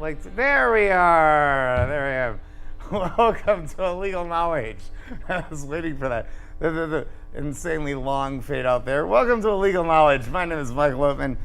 There we are. There I am. Welcome to Illegal Knowledge. I was waiting for that. The insanely long fade out there. Welcome to Illegal Knowledge. My name is Michael Oatman.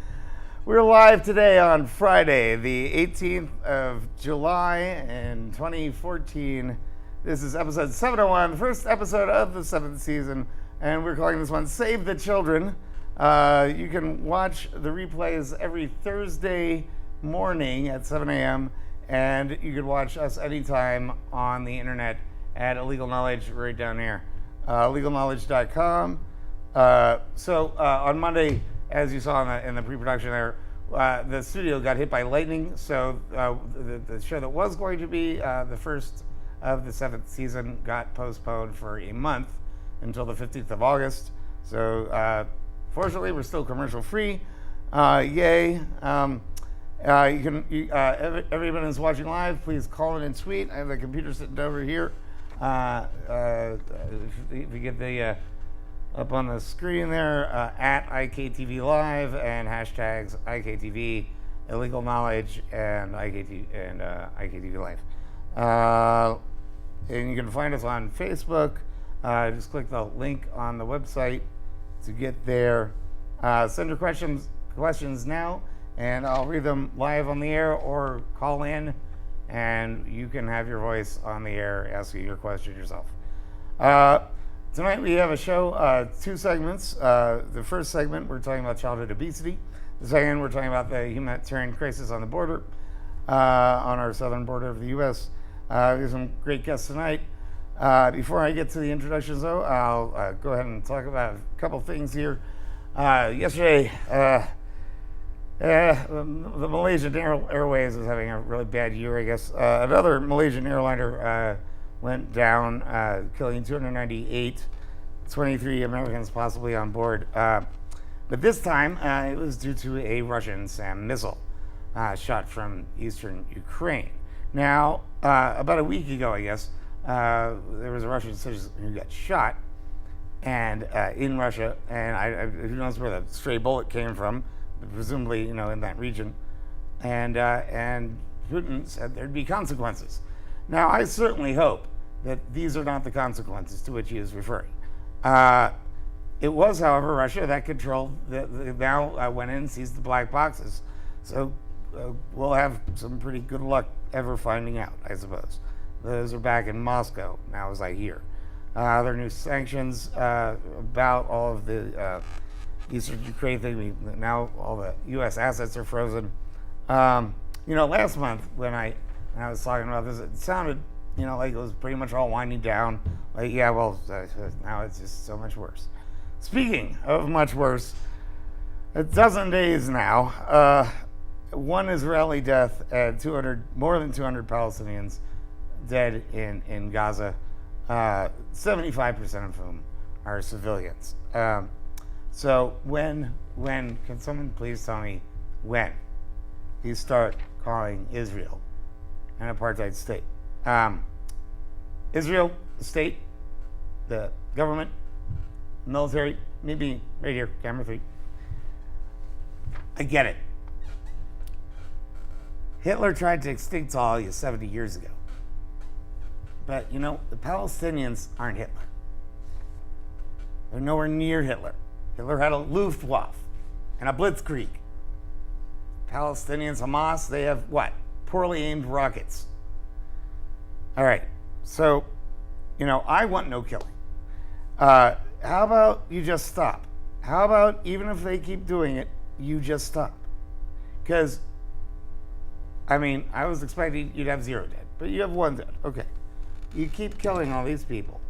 We're live today on Friday, the 18th of July in 2014. This is episode 701, the first episode of the 7th season, and we're calling this one Save the Children. You can watch the replays every Thursday morning at 7 a.m., and you can watch us anytime on the internet at Illegal Knowledge right down here, legalknowledge.com. On Monday, as you saw in the pre-production there, the studio got hit by lightning, so the show that was going to be the first of the 7th season got postponed for a month until the 15th of August. So fortunately, we're still commercial free. Yay. Everyone who's watching live, please call in and tweet. I have the computer sitting over here. If you get the up on the screen there, at IKTV Live and hashtags IKTV, Illegal Knowledge, and IKTV Live. And you can find us on Facebook. Just click the link on the website to get there. Send your questions now, and I'll read them live on the air, or call in and you can have your voice on the air asking your question yourself. Tonight we have a show, two segments. The first segment, we're talking about childhood obesity. The second, we're talking about the humanitarian crisis on the border, on our southern border of the U.S. We have some great guests tonight. Before I get to the introductions, though, I'll go ahead and talk about a couple things here. Yesterday, the Malaysian Airways is having a really bad year, I guess. Another Malaysian airliner went down, killing 298, 23 Americans possibly on board. But this time, it was due to a Russian SAM missile shot from eastern Ukraine. Now, about a week ago, I guess, there was a Russian citizen who got shot and in Russia, and who knows where the stray bullet came from, but presumably, in that region. And Putin said there'd be consequences. Now, I certainly hope that these are not the consequences to which he is referring. It was, however, Russia that controlled, now went in and seized the black boxes. So we'll have some pretty good luck ever finding out, I suppose. Those are back in Moscow now, as I hear. There are new sanctions about all of the Eastern Ukraine thing. Now all the U.S. assets are frozen. Last month when I was talking about this, it sounded, like it was pretty much all winding down. Now it's just so much worse. Speaking of much worse, a dozen days now, one Israeli death and more than 200 Palestinians dead in Gaza, 75% of whom are civilians. So when can someone please tell me when you start calling Israel an apartheid state? Israel, the state, the government, military, maybe right here, camera 3. I get it. Hitler tried to extinct all of you 70 years ago. But, the Palestinians aren't Hitler. They're nowhere near Hitler. Hitler had a Luftwaffe and a Blitzkrieg. Palestinians, Hamas, they have what? Poorly aimed rockets. All right. So, I want no killing. How about you just stop? How about, even if they keep doing it, you just stop? Because, I was expecting you'd have 0 dead, but you have 1 dead. Okay. You keep killing all these people.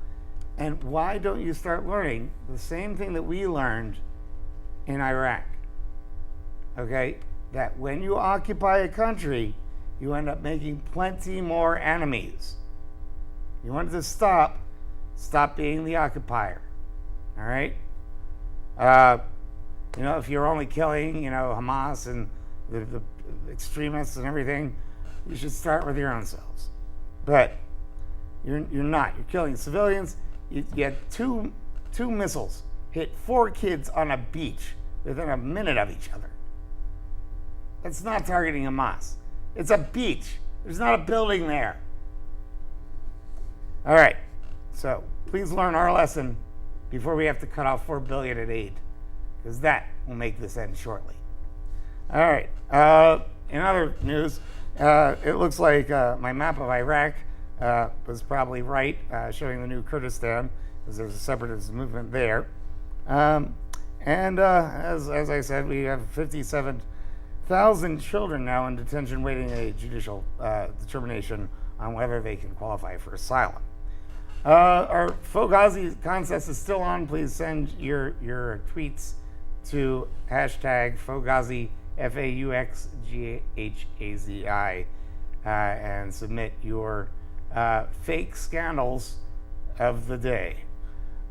And why don't you start learning the same thing that we learned in Iraq? Okay? That when you occupy a country, you end up making plenty more enemies. You want to stop being the occupier. All right? If you're only killing, Hamas and the extremists and everything, you should start with your own selves. But you're not. You're killing civilians. You had two missiles hit 4 kids on a beach within a minute of each other. That's not targeting Hamas. It's a beach. There's not a building there. All right, so please learn our lesson before we have to cut off $4 billion in aid, because that will make this end shortly. All right, in other news, it looks like my map of Iraq was probably right, showing the new Kurdistan, because there's a separatist movement there. As I said, we have 57,000 children now in detention waiting a judicial determination on whether they can qualify for asylum. Our fauxghazi contest is still on. Please send your tweets to hashtag fauxghazi, FAUXGHAZI, and submit your fake scandals of the day.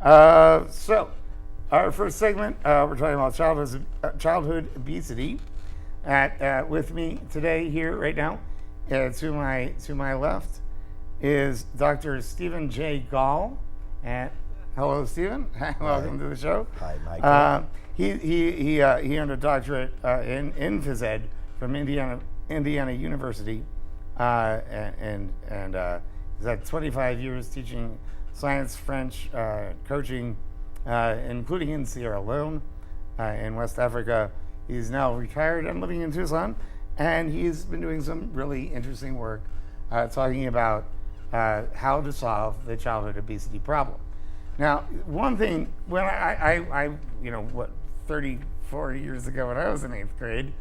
So, our first segment, we're talking about childhood obesity. With me today, here right now, to my left, is Dr. Stephen J. Gall. And hello, Stephen. Welcome to the show. Hi, Michael. He earned a doctorate in phys ed from Indiana University, and he's had 25 years teaching science, French, coaching, including in Sierra Leone, in West Africa. He's now retired and living in Tucson, and he's been doing some really interesting work talking about how to solve the childhood obesity problem. Now, one thing, when I 34 years ago when I was in 8th grade,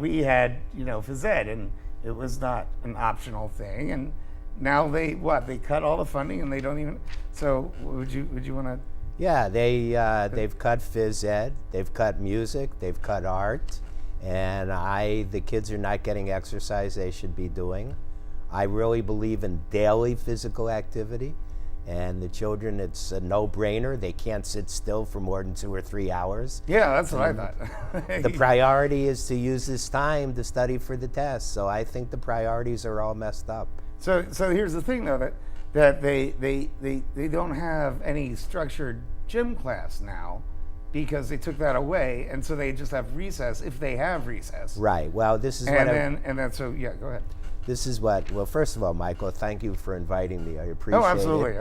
we had, phys ed, and it was not an optional thing. And now they cut all the funding, and they don't even. So would you want to? Yeah, they've cut phys ed, they've cut music, they've cut art, and the kids are not getting exercise they should be doing. I really believe in daily physical activity, and the children, it's a no-brainer. They can't sit still for more than 2 or 3 hours. Yeah, that's what I thought. The priority is to use this time to study for the test, so I think the priorities are all messed up. So here's the thing, though, that they don't have any structured gym class now because they took that away, and so they just have recess if they have recess. Right. Well, this is go ahead. This is well, first of all, Michael, thank you for inviting me. I appreciate it. Oh, absolutely.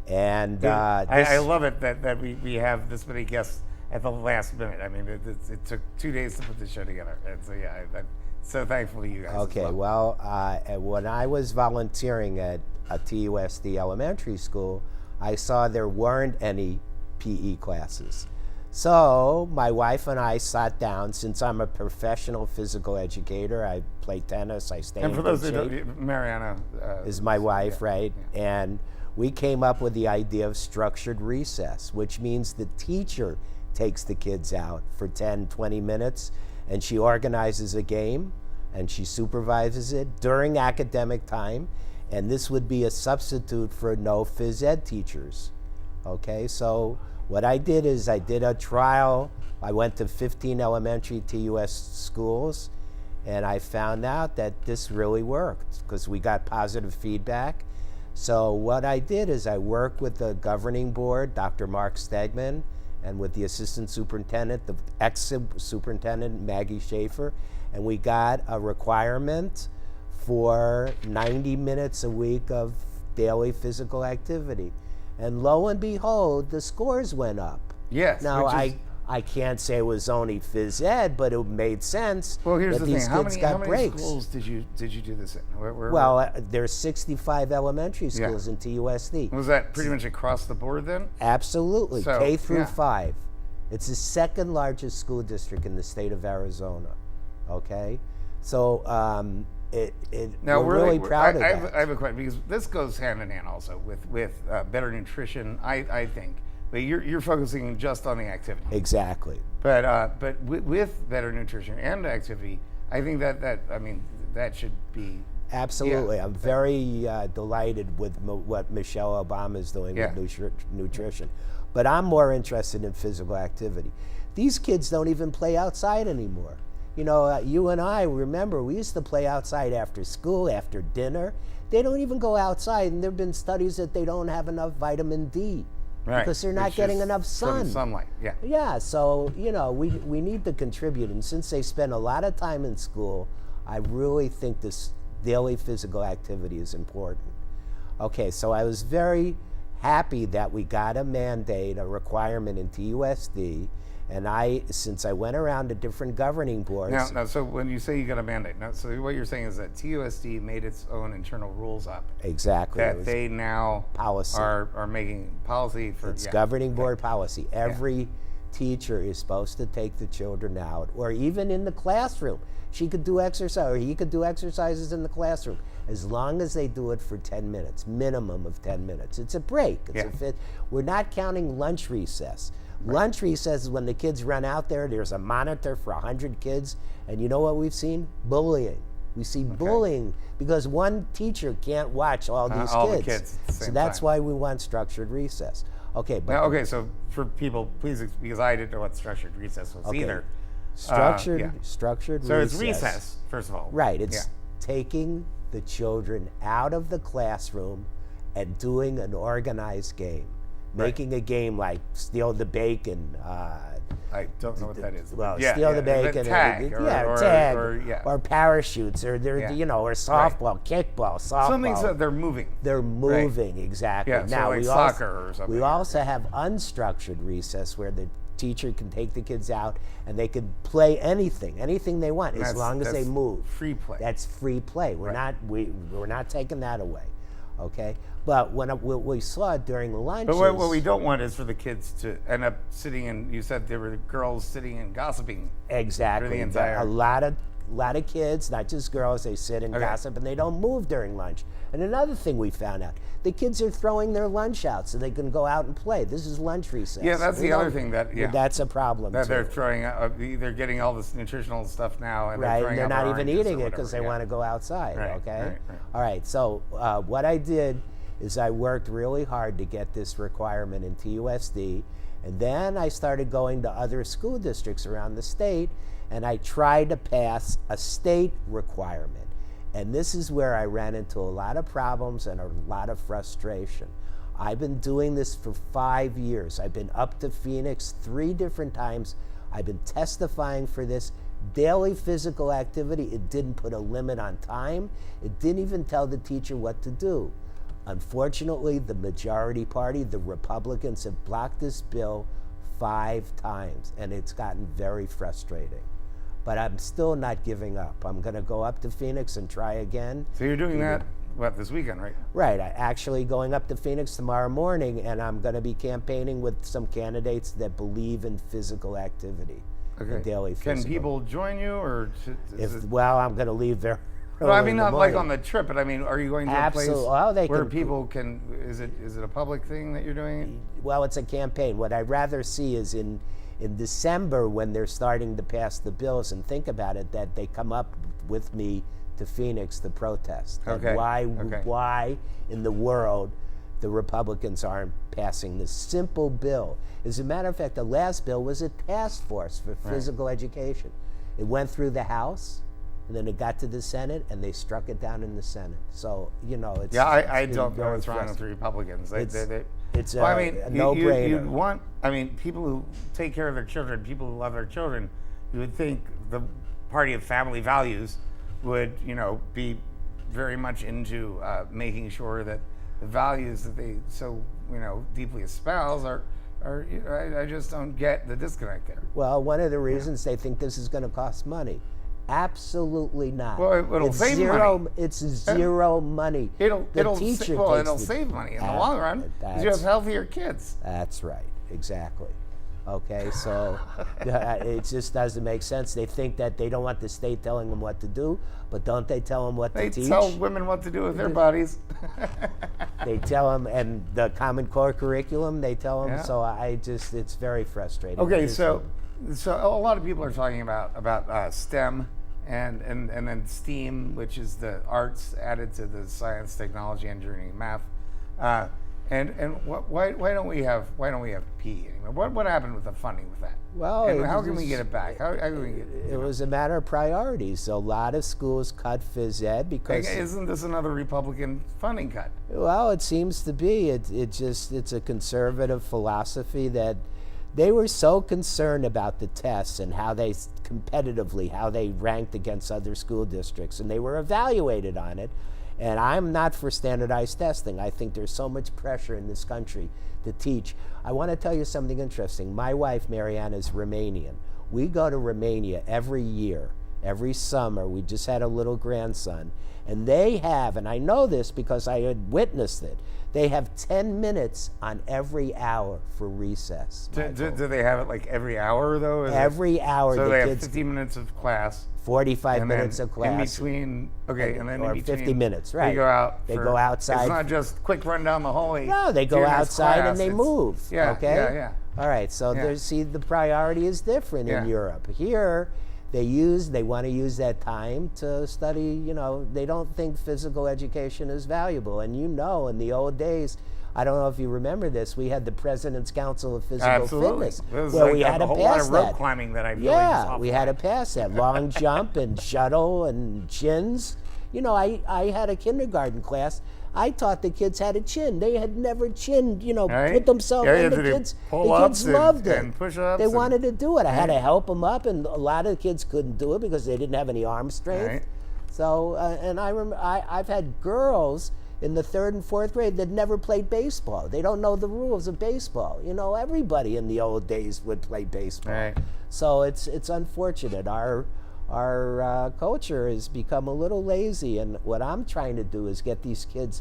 And I love it that we have this many guests at the last minute. I mean, it took 2 days to put the show together, and so I'm so thankful to you guys. Okay, well, when I was volunteering at a TUSD elementary school, I saw there weren't any PE classes. So my wife and I sat down. Since I'm a professional physical educator, I play tennis, I stay in good shape. And for those who don't, Mariana is my wife, right? Yeah. And we came up with the idea of structured recess, which means the teacher takes the kids out for 10, 20 minutes, and she organizes a game, and she supervises it during academic time, and this would be a substitute for no phys ed teachers. Okay, so what I did is I did a trial. I went to 15 elementary TUS schools, and I found out that this really worked because we got positive feedback. So what I did is I worked with the governing board, Dr. Mark Stegman, and with the assistant superintendent, the ex-superintendent, Maggie Schaefer, and we got a requirement for 90 minutes a week of daily physical activity. And lo and behold, the scores went up. Yes. Now, I can't say it was only phys ed, but it made sense. Well, here's that the these thing. kids How got many breaks. schools did you do this in? There's 65 elementary schools in TUSD. Was that pretty much across the board then? Absolutely, So, K through yeah. 5. It's the second largest school district in the state of Arizona. Okay, so Now, we're really proud of that. I have a question, because this goes hand in hand also with better nutrition, I think. But you're focusing just on the activity. Exactly. But with better nutrition and activity, I think that should be. Absolutely. Yeah. I'm very delighted with what Michelle Obama is doing Yeah. with nutrition. But I'm more interested in physical activity. These kids don't even play outside anymore. You know, you and I remember we used to play outside after school, after dinner. They don't even go outside, and there have been studies that they don't have enough vitamin D. Right. Because they're not getting enough sun. From sunlight, yeah. Yeah, so, we need to contribute. And since they spend a lot of time in school, I really think this daily physical activity is important. Okay, so I was very happy that we got a mandate, a requirement in TUSD, and since I went around to different governing boards. Now, so when you say you got a mandate, now, so what you're saying is that TUSD made its own internal rules up. Exactly. That they now policy. are making policy for. It's governing board policy. Every teacher is supposed to take the children out, or even in the classroom. She could do exercise, or he could do exercises in the classroom, as long as they do it for 10 minutes, minimum of 10 minutes. It's a break. We're not counting lunch recess. Right. Lunch recess is when the kids run out there, there's a monitor for 100 kids, and you know what we've seen? Bullying. We see bullying because one teacher can't watch all these all kids. The kids at the same so that's time. why we want structured recess. Okay, but now, so for people, please, because I didn't know what structured recess was either. Structured recess. So it's recess, first of all. Right, it's taking the children out of the classroom and doing an organized game. Making a game like steal the bacon. I don't know what that is. Well, steal the bacon. Tag, tag, or or parachutes, or or softball, kickball, softball. Something that they're moving. They're moving, exactly. Yeah, now so like soccer or something. We also have unstructured recess where the teacher can take the kids out and they can play anything they want, as long as they move. Free play. That's free play. We're not taking that away. Okay, but when we saw it during the lunches. But what we don't want is for the kids to end up sitting in. You said there were girls sitting and gossiping. Exactly. For the entire. A lot of kids, not just girls, they sit and gossip and they don't move during lunch. And another thing we found out, the kids are throwing their lunch out so they can go out and play. This is lunch recess. Yeah, that's the other thing that's a problem. That too. they're throwing out. They're getting all this nutritional stuff now, and they're not even eating it because they want to go outside. Okay. All right. So what I did is I worked really hard to get this requirement in TUSD, and then I started going to other school districts around the state, and I tried to pass a state requirement. And this is where I ran into a lot of problems and a lot of frustration. I've been doing this for 5 years. I've been up to Phoenix 3 different times. I've been testifying for this. Daily physical activity, it didn't put a limit on time. It didn't even tell the teacher what to do. Unfortunately, the majority party, the Republicans, have blocked this bill 5 times, and it's gotten very frustrating. But I'm still not giving up. I'm going to go up to Phoenix and try again. So you're doing that, this weekend, right? Right. I'm actually going up to Phoenix tomorrow morning, and I'm going to be campaigning with some candidates that believe in physical activity. Okay. Daily physical. Can people join you, or? I'm going to leave very well, I mean, not like on the trip, but I mean, are you going to a place where people can? Is it a public thing that you're doing? Well, it's a campaign. What I'd rather see is in December, when they're starting to pass the bills, and think about it, that they come up with me to Phoenix to protest. Okay. Why in the world the Republicans aren't passing this simple bill? As a matter of fact, the last bill was a task force for physical education. It went through the House, and then it got to the Senate, and they struck it down in the Senate. So, it's... Yeah, I don't know what's wrong with the Republicans. It's a no-brainer. People who take care of their children, people who love their children, you would think the party of family values would, be very much into making sure that the values that they so, deeply espouse are I just don't get the disconnect there. Well, one of the reasons they think this is going to cost money. Absolutely not. Well, it'll save money. It's zero money. It'll save money in the long run because you have healthier kids. That's right. Exactly. Okay, so it just doesn't make sense. They think that they don't want the state telling them what to do, but don't they tell them what to teach? They tell women what to do with their bodies. They tell them, and the Common Core curriculum, they tell them. Yeah. So it's very frustrating. Okay, so a lot of people are talking about STEM and then STEAM, which is the arts added to the science, technology, engineering, math. And why don't we have PE anymore? What happened with the funding with that? Well, and how can we get it back? How can we get it? It was a matter of priorities. So a lot of schools cut phys ed because... Isn't this another Republican funding cut? Well, it seems to be. It's a conservative philosophy that They were so concerned about the tests and how they competitively, how they ranked against other school districts, and they were evaluated on it. And I'm not for standardized testing. I think there's so much pressure in this country to teach. I want to tell you something interesting. My wife, Marianne, is Romanian. We go to Romania every year, every summer. We just had a little grandson. And they have, and I know this because I had witnessed it, they have 10 minutes on every hour for recess. Do they have it like every hour, though? Every hour. So the they have kids, 15 minutes of class. 45 and minutes then of class. In between, okay, and then or in between, 50 minutes, right. They go out. They go outside. It's not just quick run down the hallway. No, they go outside and they move. Yeah, okay? yeah. All right, so there's, see, the priority is different in Europe. Here, they want to use that time to study, you know, they don't think physical education is valuable. And you know, in the old days, I don't know if you remember this, we had the President's Council of Physical Fitness, where we had to pass pass that. Rope climbing that I really Yeah, we had to pass that. Long jump and shuttle and chins. You know, I had a kindergarten class. I taught the kids how to chin. They had never chinned, you know, put themselves in. The kids loved it. And push-ups. They wanted to do it. I had to help them up, and a lot of the kids couldn't do it because they didn't have any arm strength. Right. So, and I remember, I've had girls in the 3rd and 4th grade that never played baseball. They don't know the rules of baseball. You know, everybody in the old days would play baseball. Right. So it's unfortunate. Our culture has become a little lazy, and what I'm trying to do is get these kids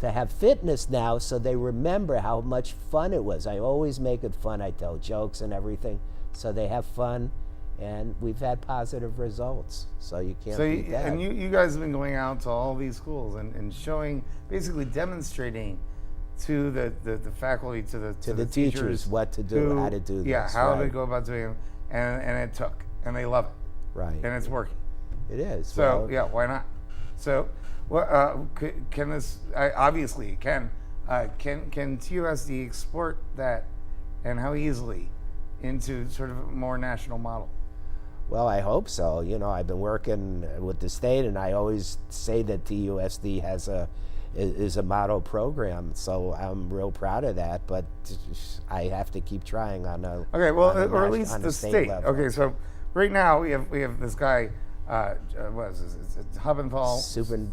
to have fitness now so they remember how much fun it was. I always make it fun. I tell jokes and everything so they have fun, and we've had positive results. So you can't beat that. And you guys have been going out to all these schools and showing, basically demonstrating to the faculty, to the teachers what to do, how to do this. Yeah, how to go about doing it, and it took, and they love it. Right. And it's working. It is. So well, yeah, why not? So, can this? Obviously, it can. Can TUSD export that, and how easily, into sort of a more national model? Well, I hope so. You know, I've been working with the state, and I always say that TUSD is a model program. So I'm real proud of that. But I have to keep trying on a or at least the state. level. Okay, so right now we have this guy. What is this? It's Huppenthal.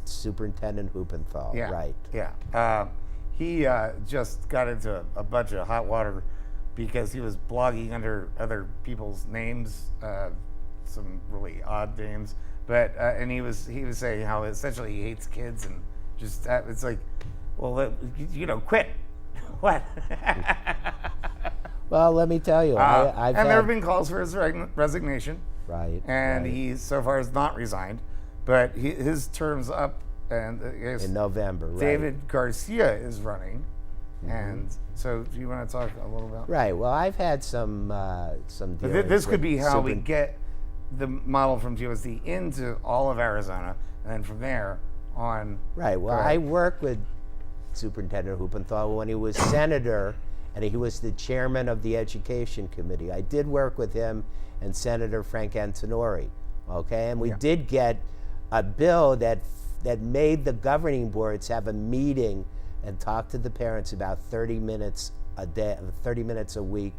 Superintendent Huppenthal. Yeah. Right. Yeah. He just got into a bunch of hot water because he was blogging under other people's names, some really odd names. But and he was saying how essentially he hates kids and just it's like, well, quit. What? Well, let me tell you, I've and there have been calls for his resignation. Right. And right. he so far has not resigned, but his term's up, and in November. Right. David Garcia is running, and so do you want to talk a little about? Right. Well, I've had some dealings This could be how we super- get the model from TUSD into all of Arizona, and then from there on. Right. Well, I worked with Superintendent Huppenthal when he was senator, and he was the chairman of the Education Committee. I did work with him and Senator Frank Antinori, okay? And we did get a bill that made the governing boards have a meeting and talk to the parents about 30 minutes a day, 30 minutes a week,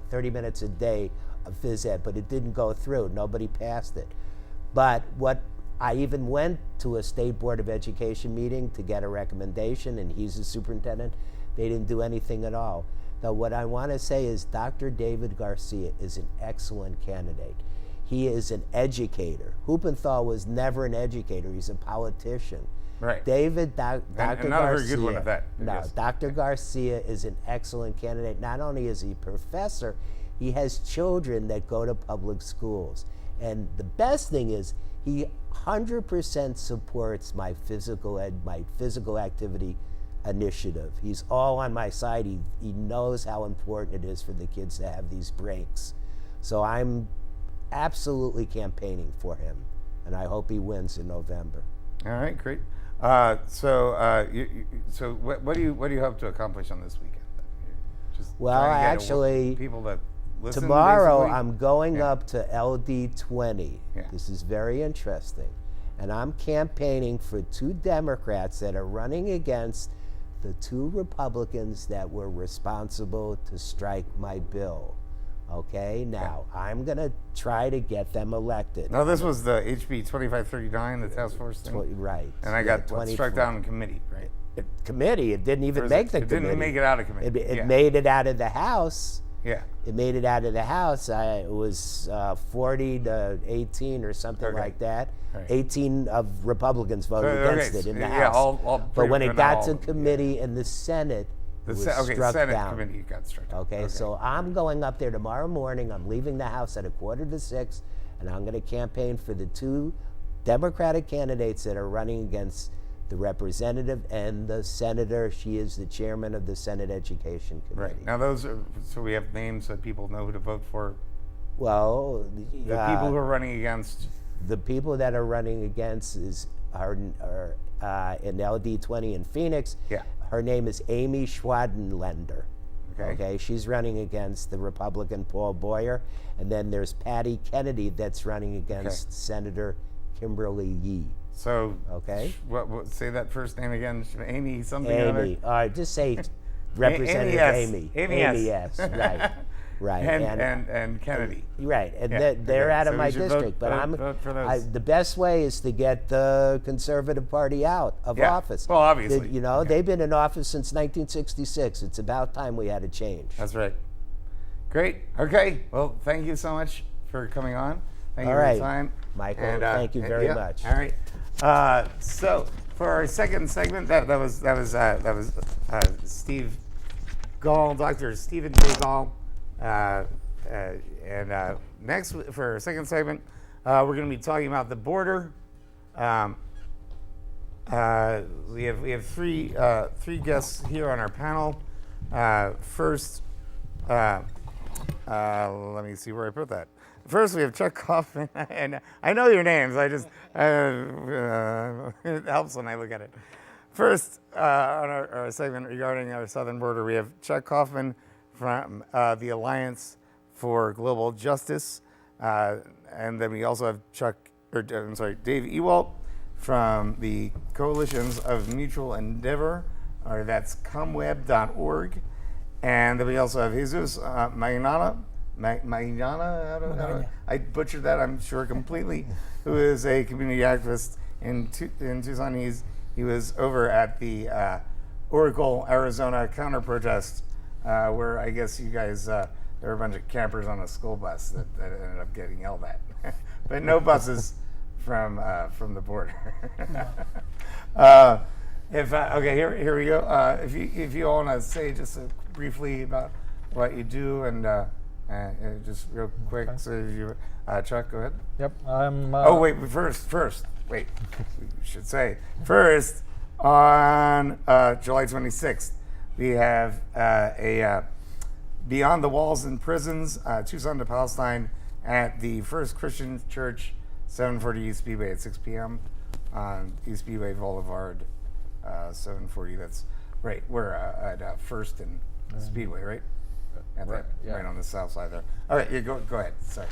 30 minutes a day of phys ed, but it didn't go through. Nobody passed it. But I even went to a State Board of Education meeting to get a recommendation, and he's the superintendent. They didn't do anything at all. Now, what I want to say is Dr. David Garcia is an excellent candidate. He is an educator. Huppenthal was never an educator. He's a politician. Right. Dr. Not Garcia. a very good one at that. No, Dr. Garcia is an excellent candidate. Not only is he a professor, he has children that go to public schools. And the best thing is he 100% supports my physical activity initiative. He's all on my side. He knows how important it is for the kids to have these breaks. So I'm absolutely campaigning for him, and I hope he wins in November. All right, great. So what do you hope to accomplish on this weekend? Just well, actually, people that listen, tomorrow basically? I'm going up to LD20. Yeah. This is very interesting, and I'm campaigning for 2 Democrats that are running against the 2 Republicans that were responsible to strike my bill. Okay, now I'm going to try to get them elected. No, this was the HB 2539, the task force thing. Right. And I got struck down in committee, right? Committee, it didn't even make the committee. It didn't make it out of committee. It made it out of the House. Yeah. It made it out of the House. It was 40 to 18 or something like that. Right. 18 of Republicans voted against it in the House. But when it got to committee in the Senate, it was struck Senate down. committee got struck down. Okay, so I'm going up there tomorrow morning. I'm leaving the House at 5:45, and I'm going to campaign for the 2 Democratic candidates that are running against the representative and the senator. She is the chairman of the Senate Education Committee. Right. Now those are, so we have names so people know who to vote for. Well, the people who are running against. The people that are running against are in LD20 in Phoenix. Yeah. Her name is Amy Schwadenländer. Okay. She's running against the Republican Paul Boyer, and then there's Patty Kennedy that's running against Senator Kimberly Yee. So, okay. What say that first name again? Amy something. Amy. All right, just say Representative Amy. Amy yes. Right. Right. And Kennedy. Right. And they're out of my district. Vote for those. The best way is to get the Conservative Party out of office. Well, obviously. They've been in office since 1966. It's about time we had a change. That's right. Great. Okay. Well, thank you so much for coming on. Thank you for your time. Michael, and, thank you very much. All right. So for our second segment, that was Steve Gall, Dr. Stephen J. Gall. Next, for our second segment, we're going to be talking about the border. We have three guests here on our panel. First, let me see where I put that. First, we have Chuck Kaufman, and I know your names. I just it helps when I look at it. First, on our segment regarding our southern border, we have Chuck Kaufman from the Alliance for Global Justice, and then we also have Dave Ewalt from the Coalitions of Mutual Endeavor, or that's comweb.org, and then we also have Jesus Magnana, I butchered that, I'm sure, completely, who is a community activist in Tucson. He was over at the Oracle, Arizona counter-protest, where I guess you guys, there were a bunch of campers on a school bus that ended up getting yelled at. But no buses from the border. Okay, here we go. If you all want to say just briefly about what you do and just real quick, okay. So you, Chuck, go ahead. Yep, I'm. Oh wait, first, wait. We should say first on July 26th, we have a Beyond the Walls and Prisons, Tucson to Palestine at the First Christian Church, 740 East Speedway at 6 p.m. on East Speedway Boulevard, 740. That's right. We're at First and Speedway, right? Right on the south side there. All right, go ahead. Sorry.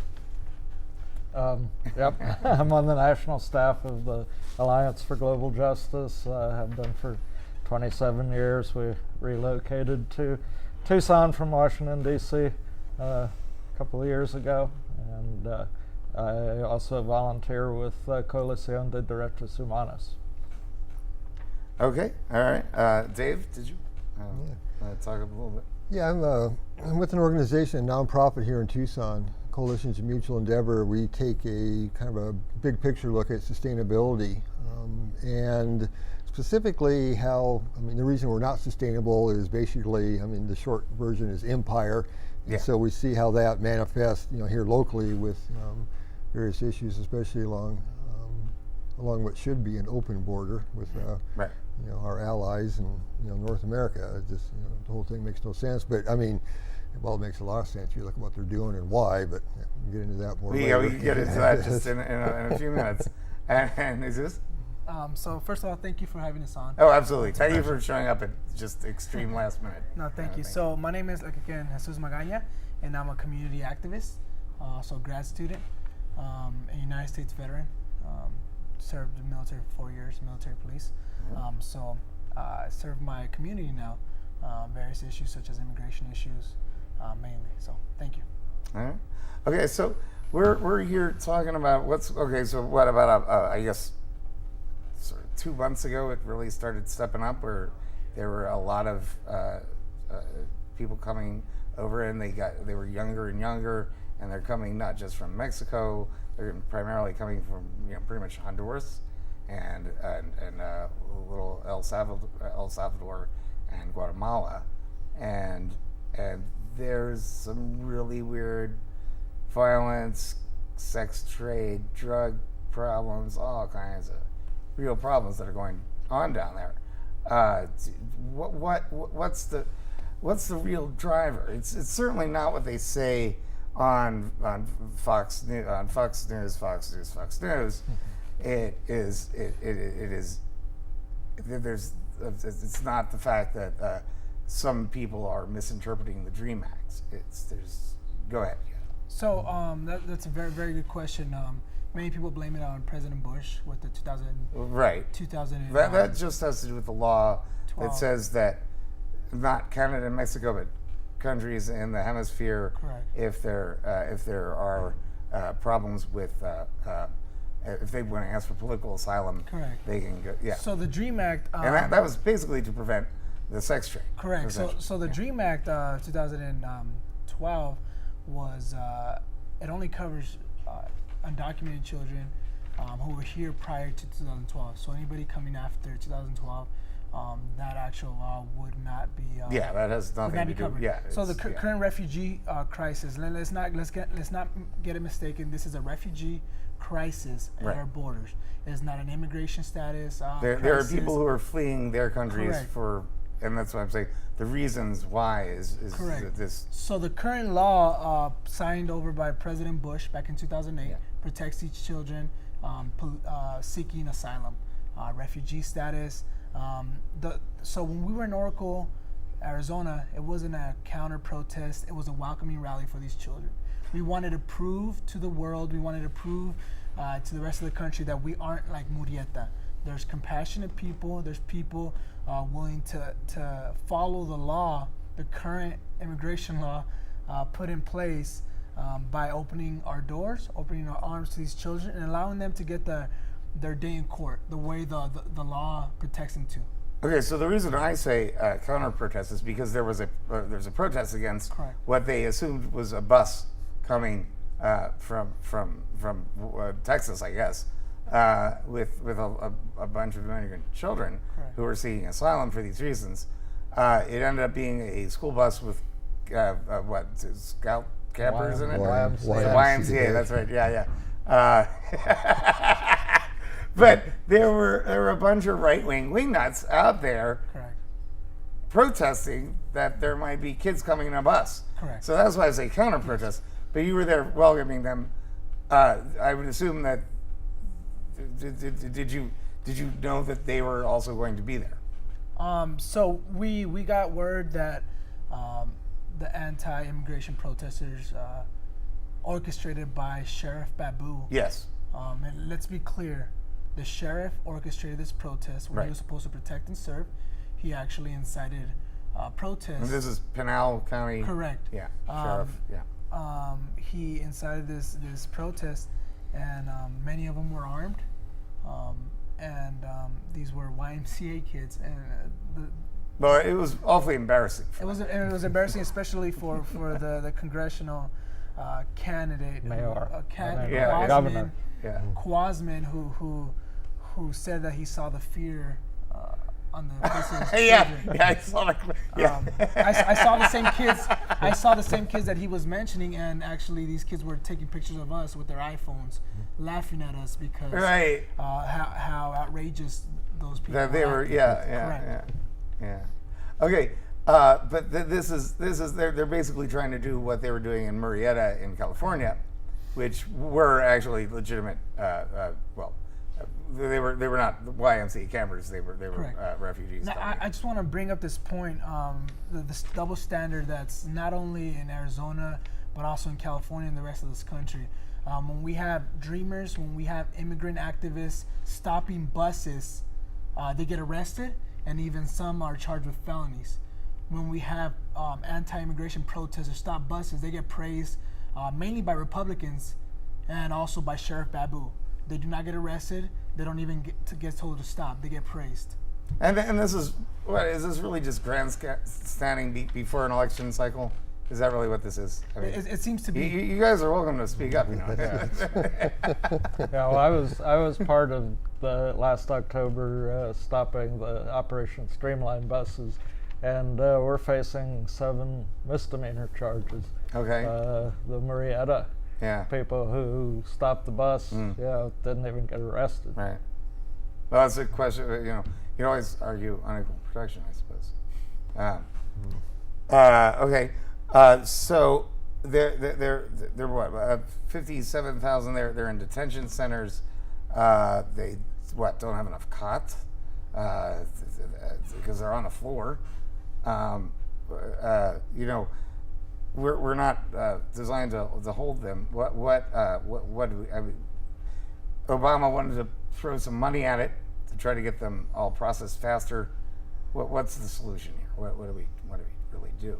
Yep, I'm on the national staff of the Alliance for Global Justice. I have been for 27 years. We relocated to Tucson from Washington, D.C. A couple of years ago, and I also volunteer with Coalición de Derechos Humanos. Okay, all right. Dave, did you talk a little bit? Yeah, I'm with an organization, a nonprofit here in Tucson, Coalitions of Mutual Endeavor. We take a kind of a big picture look at sustainability, and specifically how, the reason we're not sustainable is basically, the short version is empire. And so we see how that manifests, here locally with various issues, especially along what should be an open border with our allies and North America. It just the whole thing makes no sense. But it makes a lot of sense. You look at what they're doing and why. But we'll get into that more later. We can get into that just in a few minutes. And is this? So first of all, thank you for having us on. Oh, absolutely. Thank you for showing up at just extreme last minute. No, thank you. So my name is, Jesus Magaña, and I'm a community activist, also a grad student, a United States veteran, served in the military for 4 years, military police. So serve my community now. Various issues such as immigration issues, mainly. So thank you. All right. Okay, so we're here talking about so what about I guess sort of 2 months ago it really started stepping up where there were a lot of people coming over, and they were younger and younger, and they're coming not just from Mexico, they're primarily coming from pretty much Honduras and little El Salvador and Guatemala, and there's some really weird violence, sex trade, drug problems, all kinds of real problems that are going on down there. What's the real driver? It's certainly not what they say on Fox News. It is. It's not the fact that some people are misinterpreting the DREAM Act. Go ahead. So that's a very, very good question. Many people blame it on President Bush with the 2000. Right. 2000. That just has to do with the law 12. that says that not Canada and Mexico, but countries in the hemisphere, Correct. if there are problems with if they want to ask for political asylum, Correct. they can go. Yeah. So the DREAM Act. And that was basically to prevent the sex trade. Correct. So the DREAM Act 2012 was it only covers undocumented children who were here prior to 2012. So anybody coming after 2012, that actual law would not be. That has nothing to do. Covered. Yeah. So the current refugee crisis. Let's not get it mistaken. This is a refugee crisis at Right. our borders. It's not an immigration status. There are people who are fleeing their countries Correct. and that's what I'm saying. The reasons why is Correct. this. So the current law signed over by President Bush back in 2008 protects each children seeking asylum, refugee status. So when we were in Oracle, Arizona, it wasn't a counter protest. It was a welcoming rally for these children. We wanted to prove to the world, we wanted to prove to the rest of the country that we aren't like Murrieta. There's compassionate people. There's people willing to follow the law, the current immigration law put in place by opening our doors, opening our arms to these children, and allowing them to get their day in court the way the law protects them to. Okay, so the reason I say counter protest is because there's a protest against Correct. what they assumed was a bus coming from Texas, I guess, with a bunch of immigrant children Correct. who were seeking asylum for these reasons. It ended up being a school bus with scout campers in it. YMCA. That's right. Yeah. But there were a bunch of right-wing wingnuts out there Correct. protesting that there might be kids coming in a bus. Correct. So that's why I say counter-protest. But you were there welcoming them. I would assume that. Did you know that they were also going to be there? So we got word that the anti-immigration protesters orchestrated by Sheriff Babu. Yes. And let's be clear, the sheriff orchestrated this protest when Right. he was supposed to protect and serve. He actually incited protests. And this is Pinal County. Correct. Yeah. Sheriff. Yeah. He incited this protest, and many of them were armed, and these were YMCA kids, and Well, it was awfully embarrassing. it was embarrassing, especially for the congressional candidate, Mayor. Yeah, governor. Yeah. Quasman, who said that he saw the fear on the faces of his Yeah. children. Yeah. I saw it. Yeah. I saw the same kids. I saw the same kids that he was mentioning, and actually, these kids were taking pictures of us with their iPhones, laughing at us because Right. how outrageous those people. That they were. acting. Yeah. Correct. Yeah. Okay. But this is they're basically trying to do what they were doing in Murrieta in California, which were actually legitimate. They were not YMCA campers. They were refugees. Now, I just want to bring up this point, this double standard that's not only in Arizona, but also in California and the rest of this country. When we have dreamers, when we have immigrant activists stopping buses, they get arrested. and even some are charged with felonies. When we have anti-immigration protests or stop buses, they get praised mainly by Republicans and also by Sheriff Babu. They do not get arrested. They don't even get told to stop. They get praised. And this is this really just grandstanding before an election cycle? Is that really what this is? I mean, It seems to be. you guys are welcome to speak up. You know. Yeah, well, I was part of the last October stopping the Operation Streamline buses, and we're facing 7 misdemeanor charges. Okay. The Marietta Yeah. people who stopped the bus, didn't even get arrested. Right. Well, it's a question. You know, you always argue unequal protection, I suppose. Okay. So they're what? 57,000. They're in detention centers. They don't have enough cots because they're on the floor. You know, we're not designed to hold them. What do we? I mean, Obama wanted to throw some money at it to try to get them all processed faster. What's the solution here? What do we really do?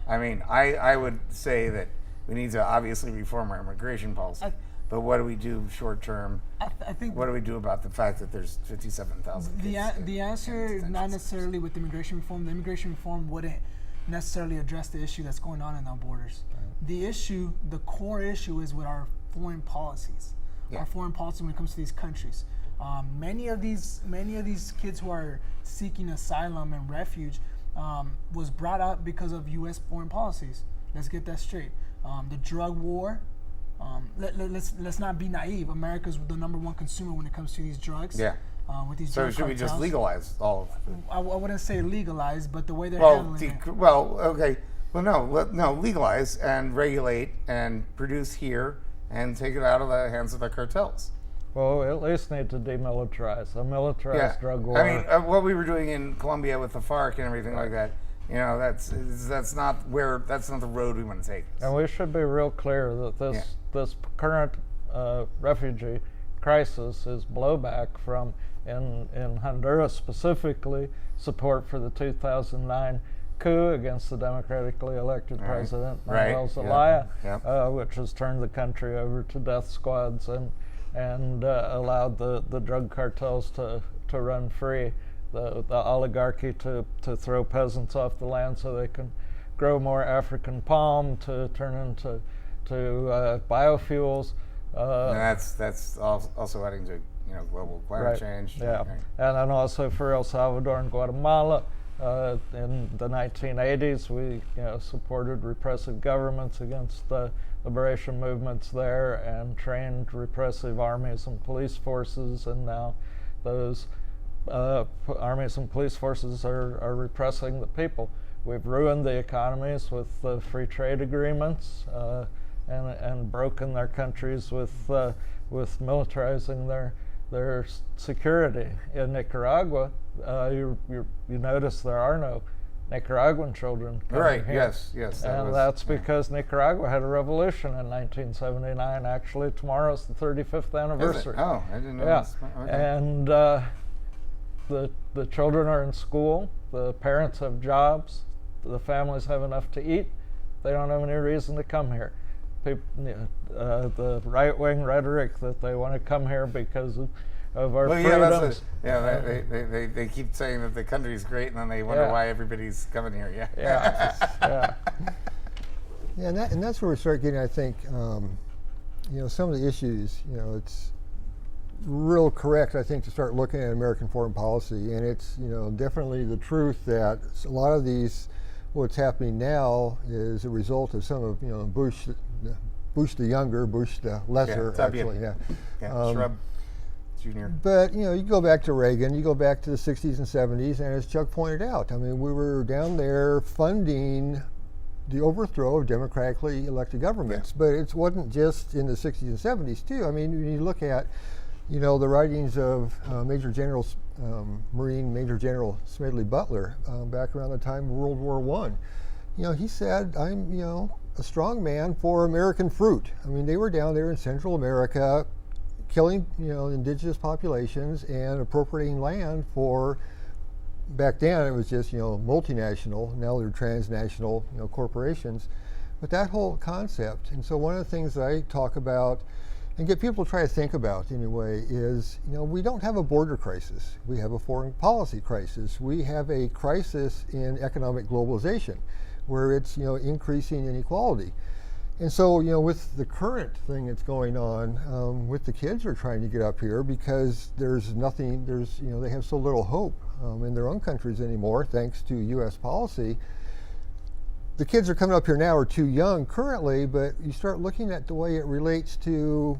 I mean, I would say that we need to obviously reform our immigration policy, but what do we do short term? I think What do we do about the fact that there's 57,000 kids? the answer is not necessarily with immigration reform. The immigration reform wouldn't necessarily address the issue that's going on in our borders. The issue, the core issue, is with our foreign policies. Yeah. Our foreign policy when it comes to these countries. Many of these kids who are seeking asylum and refuge was brought up because of U.S. foreign policies. Let's get that straight. The drug war. Let's not be naive. America's the #1 consumer when it comes to these drugs. Yeah. With these So drug should we just cartels. legalize all of it? I wouldn't say legalize, but the way they're Well, handling it. okay. Well, no, legalize and regulate and produce here and take it out of the hands of the cartels. Well, we at least need to demilitarize. A militarized drug war. I mean, what we were doing in Colombia with the FARC and everything like that, you know, that's not the road we want to take. And we should be real clear that this current refugee crisis is blowback from, in Honduras specifically, support for the 2009 coup against the democratically elected president Manuel Zelaya, which has turned the country over to death squads and allowed the drug cartels to run free, the oligarchy to throw peasants off the land so they can grow more African palm to turn into biofuels. And that's also adding to global climate change. Yeah, Right. and then also for El Salvador and Guatemala. In the 1980s, we supported repressive governments against the liberation movements there and trained repressive armies and police forces, and now those armies and police forces are repressing the people. We've ruined the economies with the free trade agreements and broken their countries with militarizing their security. In Nicaragua, you notice there are no Nicaraguan children coming Right. here. Yes. That's because Nicaragua had a revolution in 1979. Actually, tomorrow's the 35th anniversary. Oh, I didn't know. Yeah, This. Okay. and the children are in school. The parents have jobs. The families have enough to eat. They don't have any reason to come here. The right-wing rhetoric that they want to come here because of our freedoms. They keep saying that the country's great, and then they wonder why everybody's coming here. Yeah. Yeah, and that's where we start getting, I think, some of the issues. It's real correct, I think, to start looking at American foreign policy, and it's definitely the truth that a lot of these, what's happening now, is a result of some of Bush the younger, Bush the lesser, actually. Shrub Jr. But you go back to Reagan, you go back to the 60s and 70s, and as Chuck pointed out, I mean, we were down there funding the overthrow of democratically elected governments. But it wasn't just in the 60s and 70s too. I mean, when you look at the writings of Marine Major General Smedley Butler back around the time of World War I. He said, I'm a strong man for American fruit. I mean, they were down there in Central America killing indigenous populations and appropriating land for back then it was just, multinational. Now they're transnational, corporations. But that whole concept, and so one of the things that I talk about and get people to try to think about anyway is, we don't have a border crisis. We have a foreign policy crisis. We have a crisis in economic globalization where it's, increasing inequality. And so, with the current thing that's going on, with the kids who are trying to get up here because there's nothing, they have so little hope in their own countries anymore, thanks to U.S. policy. The kids are coming up here now are too young currently, but you start looking at the way it relates to,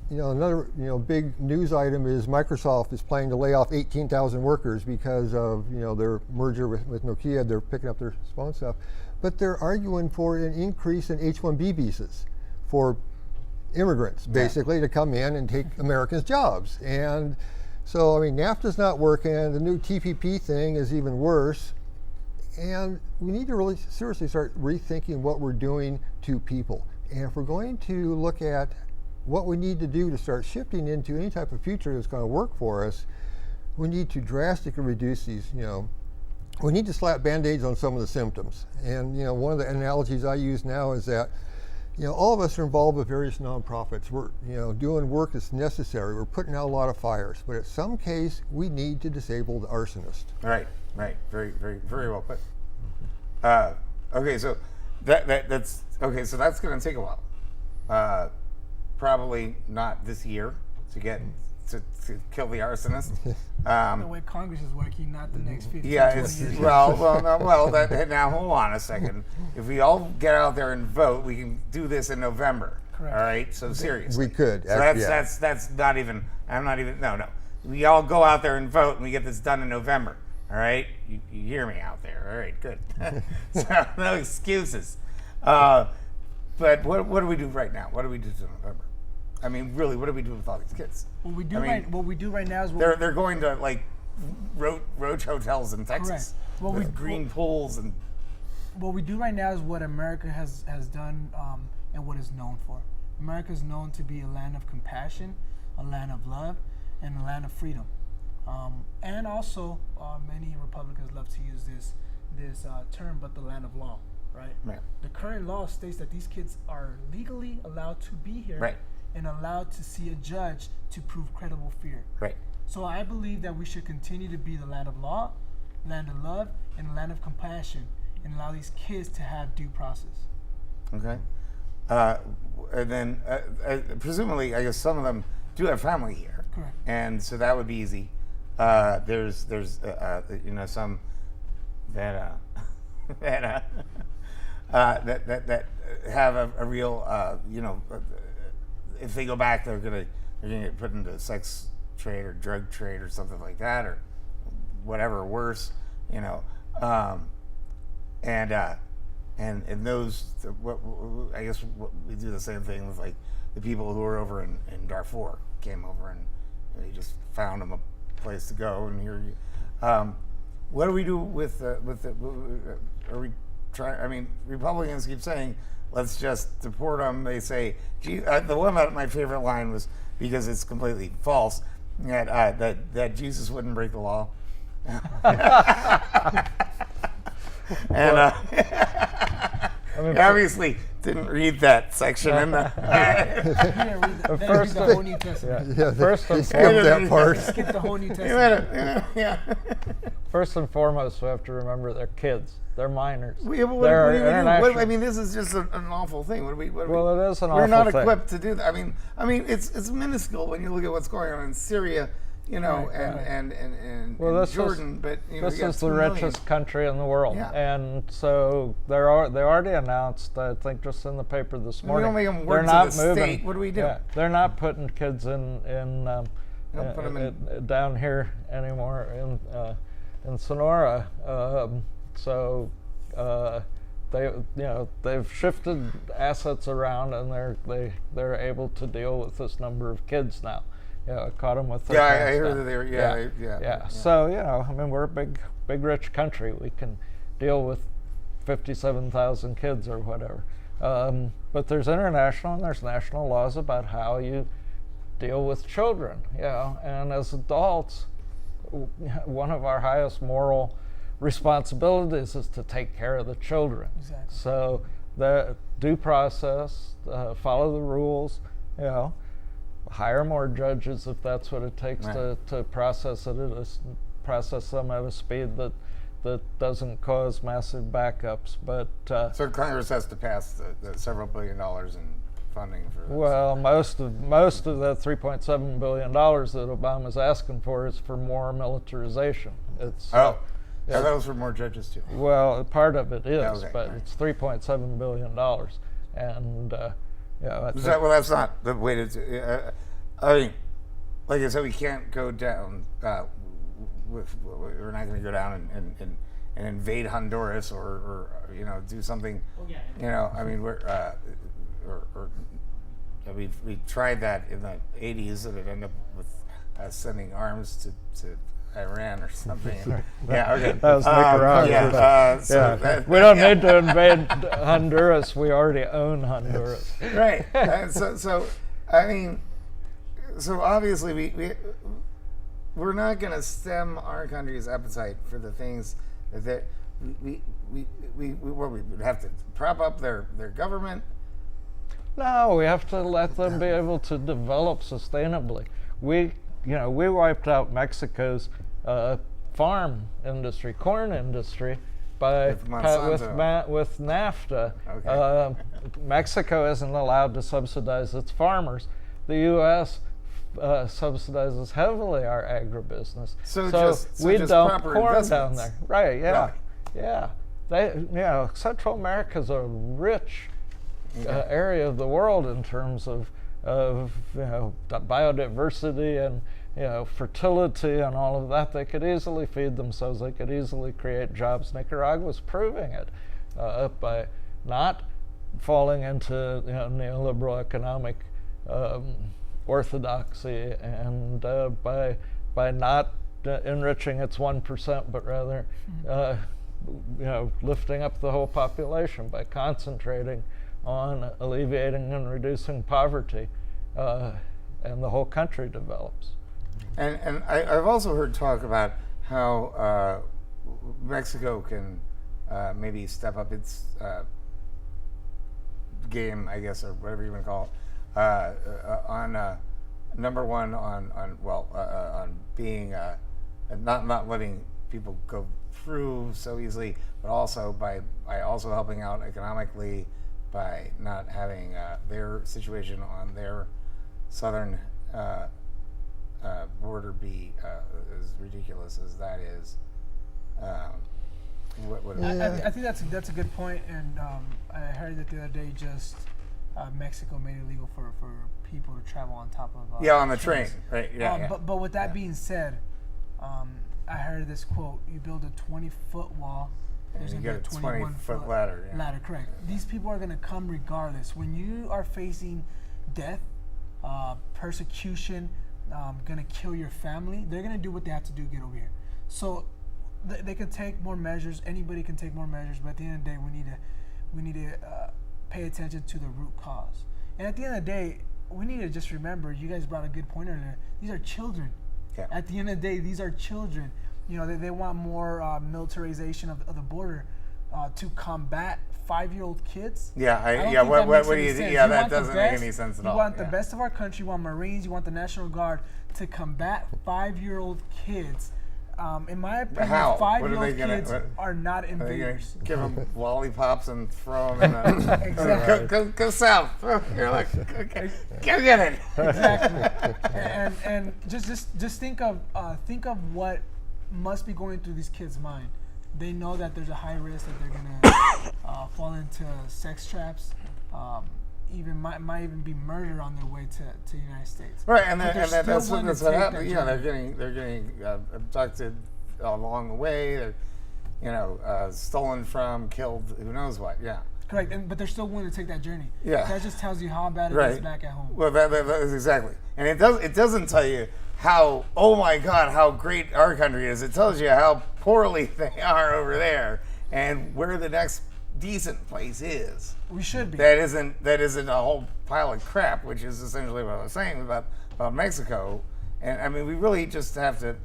another, big news item is Microsoft is planning to lay off 18,000 workers because of, their merger with Nokia. They're picking up their phone stuff. But they're arguing for an increase in H-1B visas for immigrants, basically, to come in and take Americans' jobs. And so, NAFTA's not working. The new TPP thing is even worse. And we need to really seriously start rethinking what we're doing to people. And if we're going to look at what we need to do to start shifting into any type of future that's going to work for us, we need to drastically reduce these, we need to slap Band-Aids on some of the symptoms. And one of the analogies I use now is that, all of us are involved with various nonprofits. We're, doing work that's necessary. We're putting out a lot of fires. But at some case, we need to disable the arsonist. Right. Very, very, very well put. Okay, so that's okay. So that's going to take a while. Probably not this year to get to kill the arsonist. The way Congress is working, not the next 50 Yeah, 20 it's years. now hold on a second. If we all get out there and vote, we can do this in November. Correct. All right. So seriously, We could. So that's not even. I'm not even. No. We all go out there and vote, and we get this done in November. All right, you hear me out there. All right, good. So no excuses. But what do we do right now? What do we do to November? Really, what do we do with all these kids? What we do right now is They're going to like roach hotels in Texas. Correct. Well, with green pools and. What we do right now is what America has done and what is known for. America is known to be a land of compassion, a land of love, and a land of freedom. And also, many Republicans love to use this term, but the land of law, right? Right. The current law states that these kids are legally allowed to be here, Right. and allowed to see a judge to prove credible fear. Right. So I believe that we should continue to be the land of law, land of love, and land of compassion, and allow these kids to have due process. Okay. And then presumably, I guess some of them do have family here. Correct. And so that would be easy. There's some that that have a real if they go back they're gonna get put into sex trade or drug trade or something like that or whatever worse, and those I guess we do the same thing with like the people who are over in Darfur came over and they just found them a place to go, and here what do we do with the are we trying? Republicans keep saying let's just deport them. They say, the one that my favorite line was, because it's completely false, that Jesus wouldn't break the law. And obviously didn't read that section in the. First, the whole New Testament. First and skip that part. Skip the whole New Testament. First and foremost, we have to remember they're kids. They're minors. What do we do? This is just an awful thing. It is an awful thing. We're not equipped to do that. It's minuscule when you look at what's going on in Syria, and Jordan. But this is the richest country in the world, and so they already announced. I think just in the paper this morning, we don't make them work to the state. What do we do? Yeah, they're not putting kids in down here anymore in Sonora. They've shifted assets around, and they're able to deal with this number of kids now. I caught them with. I heard that they were. Yeah. So we're a big rich country. We can deal with 57,000 kids or whatever. But there's international and there's national laws about how you deal with children. And as adults, one of our highest moral responsibilities is to take care of the children. Exactly. So the due process, follow the rules, hire more judges if that's what it takes Right. to process process them at a speed that doesn't cause massive backups. But So Congress has to pass the several $1 billion in funding for this. well, most of that $3.7 billion that Obama's asking for is for more militarization. It's So that was for more judges too. well, part of it is, Okay, but right. it's $3.7 billion, and I think Well, that's not the way to. I mean, like I said, we can't go down. We're not going to go down and invade Honduras or do something. I mean, we tried that in the '80s, and it ended up with us sending arms to Iran or something. Yeah, okay. That was Nicaragua. We don't need to invade Honduras. We already own Honduras. Right. So I mean, so obviously we're not going to stem our country's appetite for the things that we would have to prop up their government. No, we have to let them be able to develop sustainably. We wiped out Mexico's farm industry, corn industry, by With Monsanto. with NAFTA. Okay. Mexico isn't allowed to subsidize its farmers. The U.S. Subsidizes heavily our agribusiness. So we just dump proper corn down investments. there. Right? Yeah, Really? yeah. Central America's a rich area of the world in terms of biodiversity and fertility and all of that. They could easily feed themselves. They could easily create jobs. Nicaragua's proving it by not falling into neoliberal economic orthodoxy and by not enriching its 1%, but rather lifting up the whole population by concentrating on alleviating and reducing poverty, and the whole country develops. And I've also heard talk about how Mexico can maybe step up its game, I guess, or whatever you want to call it, on number one on being not letting people go through so easily, but also by also helping out economically by not having their situation on their southern border be as ridiculous as that is. I think that's a good point, and I heard that the other day just Mexico made it illegal for people to travel on top of on the train, trains. right? Yeah. But with that being said, I heard this quote: "You build a 20-foot wall, there's you going to get be a a 20-foot ladder. Yeah. Ladder, correct. These people are going to come regardless. When you are facing death, persecution, going to kill your family, they're going to do what they have to do to get over here. So they can take more measures. Anybody can take more measures, but at the end of the day, we need to pay attention to the root cause. And at the end of the day, we need to just remember. You guys brought a good point earlier. These are children. Yeah. At the end of the day, these are children. They want more militarization of the border to combat 5-year-old kids. Yeah, I don't think what makes do any you sense. think? Yeah, You that want the doesn't make best- any sense at all. You want the Yeah. best of our country. You want Marines. You want the National Guard to combat 5-year-old kids. In my opinion, How? What are 5-year-old they gonna- kids what- are not Are they gonna invaders. give them lollipops and throw them in a Exactly. go south? You're like, okay, go get it. Exactly. and just think of what must be going through these kids' mind. They know that there's a high risk that they're gonna fall into sex traps. Might even be murder on their way to the United States. Right, and But they're that's still what willing to take happens. that Yeah, journey. they're getting abducted along the way. They're stolen from, killed. Who knows what? Yeah. Correct, but they're still willing to take that journey. Yeah. That just tells you how bad it is Right. back at home. Well, that is exactly, and it doesn't tell you how, oh my God, how great our country is. It tells you how poorly they are over there, and where the next decent place is. We should be. That isn't a whole pile of crap, which is essentially what I was saying about Mexico. And I mean, we really just have to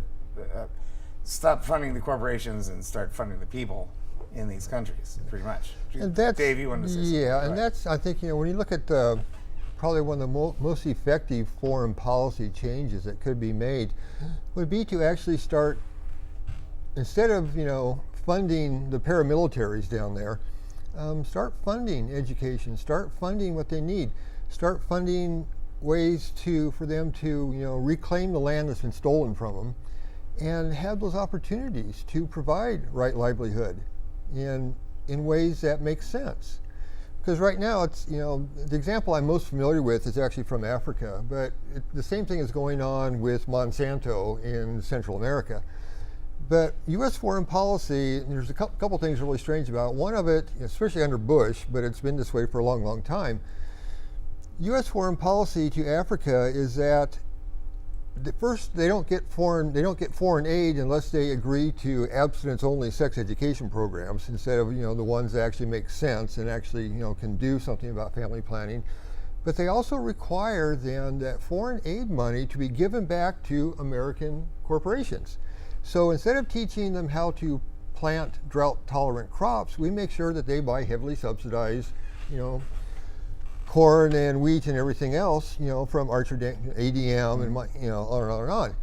stop funding the corporations and start funding the people in these countries, pretty much. And that's, Dave, you wanted to say something? yeah, and Right. that's, I think, when you look at probably one of the most effective foreign policy changes that could be made would be to actually start, instead of, funding the paramilitaries down there, start funding education, start funding what they need, start funding ways for them to, reclaim the land that's been stolen from them, and have those opportunities to provide right livelihood in ways that make sense. Because right now, it's, the example I'm most familiar with is actually from Africa, but the same thing is going on with Monsanto in Central America. But U.S. foreign policy, there's a couple things really strange about it. One of it, especially under Bush, but it's been this way for a long, long time, U.S. foreign policy to Africa is that first, they don't get foreign aid unless they agree to abstinence-only sex education programs instead of the ones that actually make sense and actually can do something about family planning. But they also require then that foreign aid money to be given back to American corporations. So instead of teaching them how to plant drought-tolerant crops, we make sure that they buy heavily subsidized, corn and wheat and everything else, from Archer ADM and on and on and on.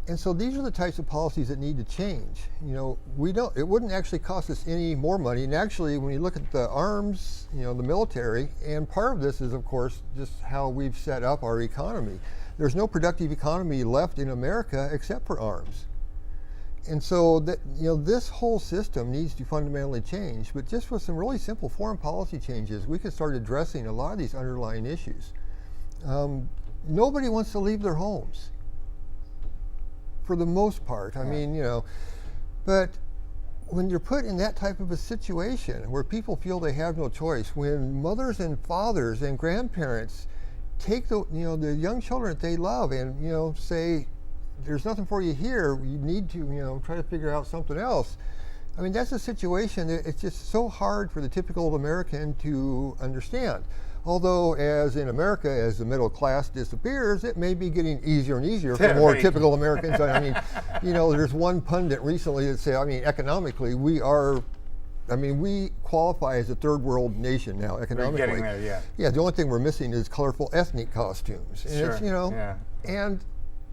And so these are the types of policies that need to change. It wouldn't actually cost us any more money. And actually, when you look at the arms, the military, and part of this is, of course, just how we've set up our economy. There's no productive economy left in America except for arms. And so that, this whole system needs to fundamentally change, but just with some really simple foreign policy changes, we could start addressing a lot of these underlying issues. Nobody wants to leave their homes, for the most part. I mean, but when you're put in that type of a situation where people feel they have no choice, when mothers and fathers and grandparents take the young children that they love and, say, there's nothing for you here, you need to, try to figure out something else. I mean, that's a situation that it's just so hard for the typical American to understand. Although, as in America, as the middle class disappears, it may be getting easier and easier for more typical Americans. I mean, there's one pundit recently that said, economically, we qualify as a third world nation now, economically. We're getting there, yeah. Yeah, the only thing we're missing is colorful ethnic costumes. And Sure, it's, yeah. and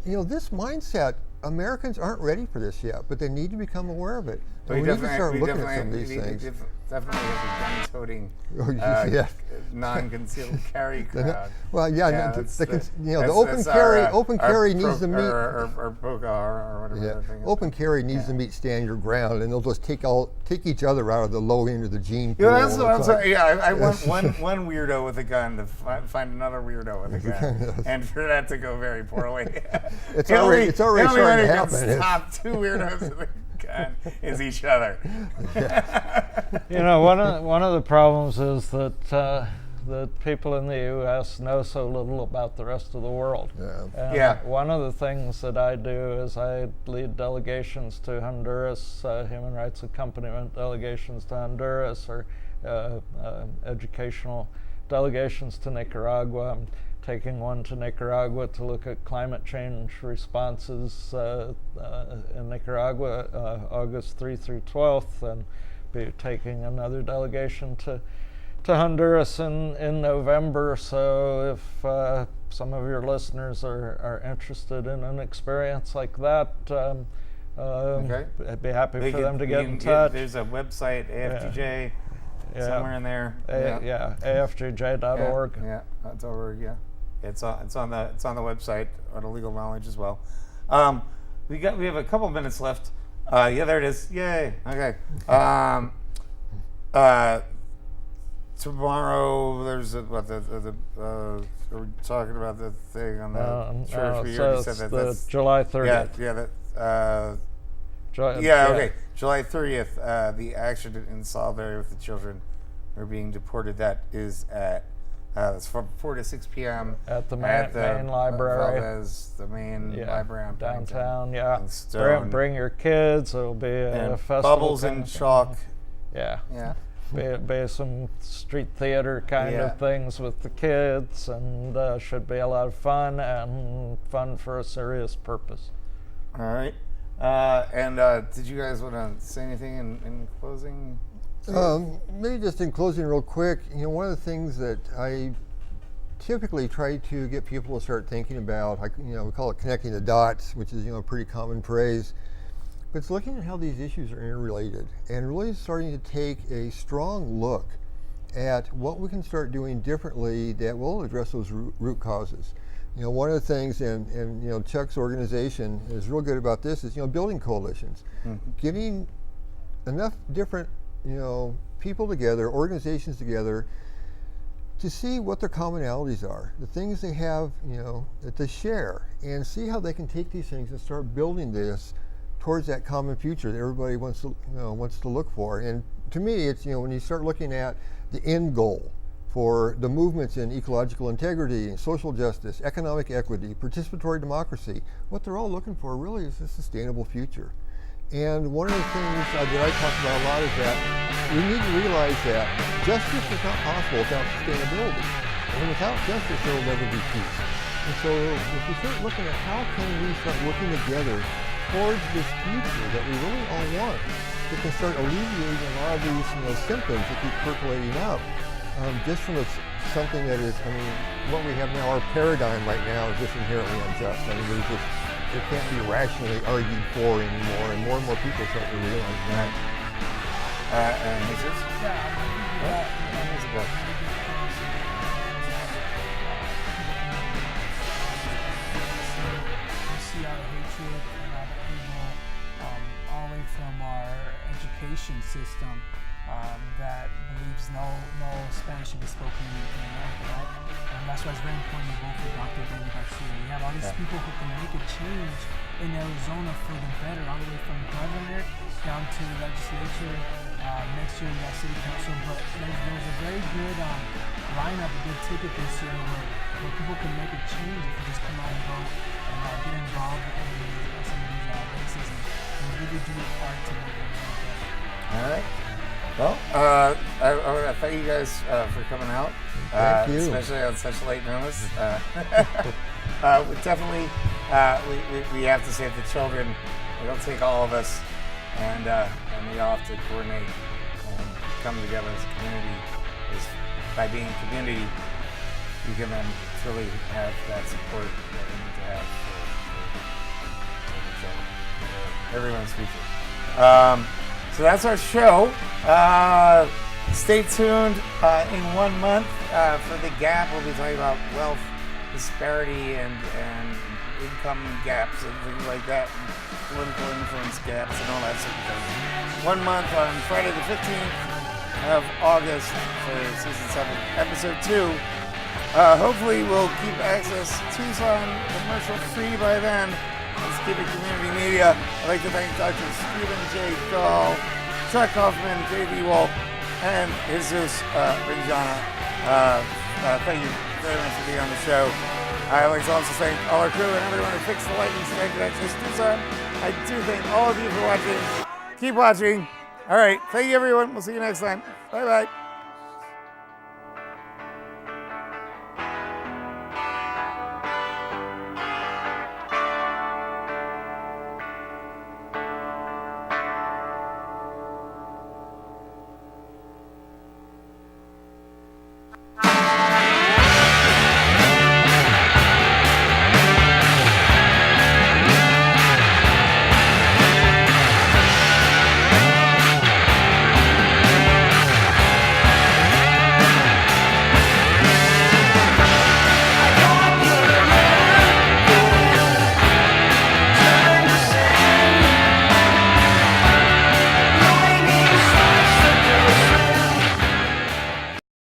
this mindset, Americans aren't ready for this yet, but they need to become aware of it. And we need to start looking at some of these things. Definitely have a gun-toting, Yeah. non-concealed carry crowd. Well, yeah, the open carry needs to meet. Or POCA or whatever Yeah, that thing is. open carry needs to meet stand your ground, and they'll just take each other out of the low end of the gene pool. That's what I'm saying. Yeah, I want one weirdo with a gun to find another weirdo with a gun, and for that to go very poorly. It's already starting to happen. Stop two weirdos with a gun is each other. One of the problems is that that people in the U.S. know so little about the rest of the world. Yeah. And one of the things that I do is I lead delegations to Honduras, human rights accompaniment delegations to Honduras, or educational delegations to Nicaragua. I'm taking one to Nicaragua to look at climate change responses in Nicaragua, August 3 through 12th, and be taking another delegation to Honduras in November. So if some of your listeners are interested in an experience like that, Okay. I'd be happy for them to get in touch. There's a website, AFTJ, somewhere in there. AFTJ.org. Yeah, that's org. Yeah, it's on the website on Illegal Knowledge as well. We have a couple minutes left. Yeah, there it is. Yay. Okay. Tomorrow there's are we talking about the thing on the church? We already said that. That's July 30th. Okay. July 30th. The action in solidarity with the children who are being deported. That is at it's from 4 to 6 p.m. at the main library. The main library on downtown. Yeah. Bring your kids. It'll be a festival. Bubbles and chalk. Yeah. Yeah. Be some street theater kind of things with the kids, and should be a lot of fun, and fun for a serious purpose. All right. And did you guys want to say anything in closing? Maybe just in closing real quick, one of the things that I typically try to get people to start thinking about, we call it connecting the dots, which is, a pretty common phrase, but it's looking at how these issues are interrelated and really starting to take a strong look at what we can start doing differently that will address those root causes. One of the things, and Chuck's organization is real good about this, is building coalitions, getting enough different people together, organizations together, to see what their commonalities are, the things they have, that they share, and see how they can take these things and start building this towards that common future that everybody wants to look for. And to me, it's when you start looking at the end goal for the movements in ecological integrity, social justice, economic equity, participatory democracy, what they're all looking for really is a sustainable future. And one of the things that I talk about a lot is that we need to realize that justice is not possible without sustainability. And without justice, there will never be peace. And so if we start looking at how can we start working together towards this future that we really all want, that can start alleviating a lot of these symptoms that keep percolating up, just from something that is, what we have now, our paradigm right now is just inherently unjust. It can't be rationally argued for anymore, and more people start to realize that. And Jesus? We see our hatred and our evil all the way from our education system that believes no Spanish should be spoken in America, right? And that's why it's very important to vote for Dr. David Garcia. We have all these people who can make a change in Arizona for the better, all the way from governor down to legislature. Next year we got city council, but there's a very good lineup, a good ticket this year where people can make a change if you just come out and vote and get involved in some of these races and really do your part to make Arizona better. All right. Well, I thank you guys for coming out. Thank you. Especially on such late notice. We definitely, we have to save the children. It'll take all of us, and we all have to coordinate and come together as a community. Because by being a community, you can then truly have that support that we need to have for everyone's future. So that's our show. Stay tuned in 1 month for the gap. We'll be talking about wealth disparity and income gaps and things like that, and political influence gaps and all that sort of thing. 1 month on Friday the 15th of August for season 7, episode 2. Hopefully we'll keep Access Tucson commercial free by then. Let's keep it community media. I'd like to thank Dr. Stephen J. Dahl, Chuck Hoffman, J.D. Walt, and Jesus Rinjana. Thank you very much for being on the show. I'd like to also thank all our crew and everyone who fixed the lightning strike at Access Tucson. I do thank all of you for watching. Keep watching. All right. Thank you, everyone. We'll see you next time. Bye-bye.